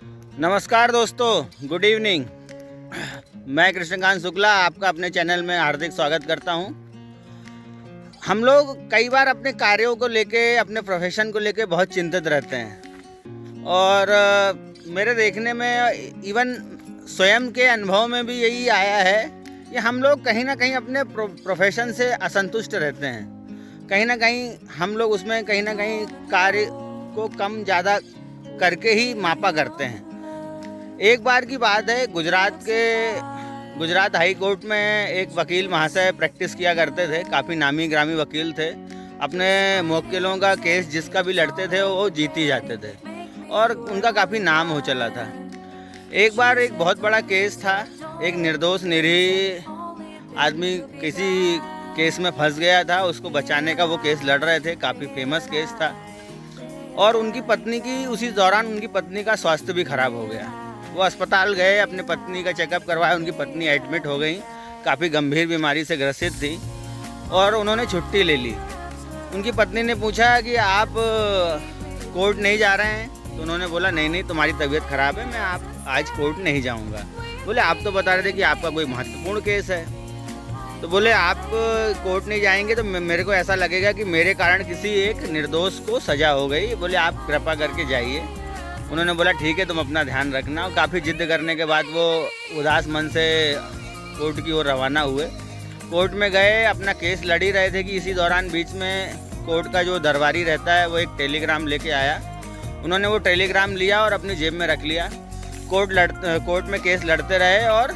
नमस्कार दोस्तों, good evening. मैं कृष्णकांत शुक्ला आपका अपने चैनल में हार्दिक स्वागत करता हूं। हम लोग कई बार अपने कार्यों को लेके, अपने प्रोफेशन को लेके बहुत चिंतित रहते हैं और मेरे देखने में इवन स्वयं के अनुभव में भी यही आया है कि हम लोग कहीं ना कहीं अपने प्रोफेशन से असंतुष्ट रहते हैं। कहीं ना कहीं हम लोग उसमें कहीं ना कहीं कार्य को कम ज़्यादा करके ही मापा करते हैं। एक बार की बात है, गुजरात हाई कोर्ट में एक वकील महाशय प्रैक्टिस किया करते थे। काफ़ी नामी ग्रामी वकील थे। अपने मुवक्किलों का केस जिसका भी लड़ते थे वो जीत ही जाते थे और उनका काफ़ी नाम हो चला था। एक बार एक बहुत बड़ा केस था। एक निर्दोष निरीह आदमी किसी केस में फंस गया था। उसको बचाने का वो केस लड़ रहे थे। काफ़ी फेमस केस था और उनकी पत्नी का स्वास्थ्य भी खराब हो गया। वो अस्पताल गए, अपनी पत्नी का चेकअप करवाया। उनकी पत्नी एडमिट हो गई, काफ़ी गंभीर बीमारी से ग्रसित थी और उन्होंने छुट्टी ले ली। उनकी पत्नी ने पूछा कि आप कोर्ट नहीं जा रहे हैं? तो उन्होंने बोला नहीं, तुम्हारी तबीयत ख़राब है, मैं आज कोर्ट नहीं जाऊंगा। बोले आप तो बता रहे थे कि आपका कोई महत्वपूर्ण केस है। तो बोले आप कोर्ट नहीं जाएंगे तो मेरे को ऐसा लगेगा कि मेरे कारण किसी एक निर्दोष को सज़ा हो गई। बोले आप कृपा करके जाइए। उन्होंने बोला ठीक है, तुम अपना ध्यान रखना। और काफ़ी जिद करने के बाद वो उदास मन से कोर्ट की ओर रवाना हुए। कोर्ट में गए, अपना केस लड़ ही रहे थे कि इसी दौरान बीच में कोर्ट का जो दरबारी रहता है वो एक टेलीग्राम लेके आया। उन्होंने वो टेलीग्राम लिया और अपनी जेब में रख लिया। कोर्ट में केस लड़ते रहे और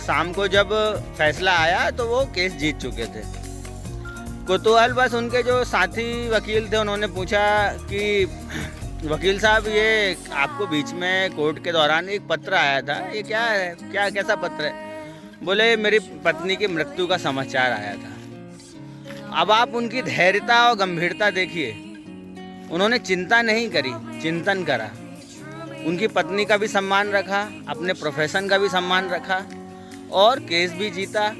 शाम को जब फैसला आया तो वो केस जीत चुके थे। कुतूहल बस उनके जो साथी वकील थे उन्होंने पूछा कि वकील साहब, ये आपको बीच में कोर्ट के दौरान एक पत्र आया था, ये क्या है, कैसा पत्र है? बोले मेरी पत्नी की मृत्यु का समाचार आया था। अब आप उनकी धैर्यता और गंभीरता देखिए। उन्होंने चिंता नहीं करी, चिंतन करा। उनकी पत्नी का भी सम्मान रखा, अपने प्रोफेशन का भी सम्मान रखा और केस भी जीता।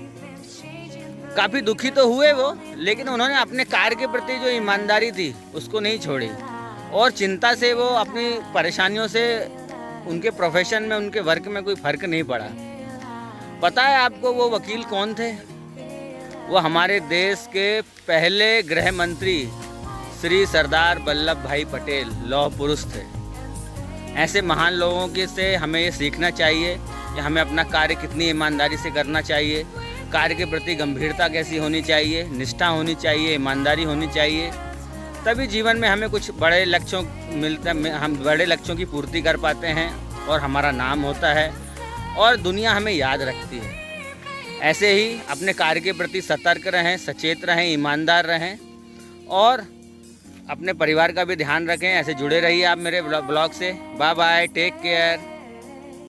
काफ़ी दुखी तो हुए वो, लेकिन उन्होंने अपने कार्य के प्रति जो ईमानदारी थी उसको नहीं छोड़ी और चिंता से वो अपनी परेशानियों से उनके प्रोफेशन में, उनके वर्क में कोई फ़र्क नहीं पड़ा। पता है आपको वो वकील कौन थे? वो हमारे देश के पहले गृह मंत्री श्री सरदार वल्लभ भाई पटेल लौह पुरुष थे। ऐसे महान लोगों के से हमें ये सीखना चाहिए कि हमें अपना कार्य कितनी ईमानदारी से करना चाहिए, कार्य के प्रति गंभीरता कैसी होनी चाहिए, निष्ठा होनी चाहिए, ईमानदारी होनी चाहिए। तभी जीवन में हमें कुछ बड़े लक्ष्यों मिलते हैं, हम बड़े लक्ष्यों की पूर्ति कर पाते हैं और हमारा नाम होता है और दुनिया हमें याद रखती है। ऐसे ही अपने कार्य के प्रति सतर्क रहें, सचेत रहें, ईमानदार रहें और अपने परिवार का भी ध्यान रखें। ऐसे जुड़े रहिए आप मेरे ब्लॉग से। Bye bye, take care.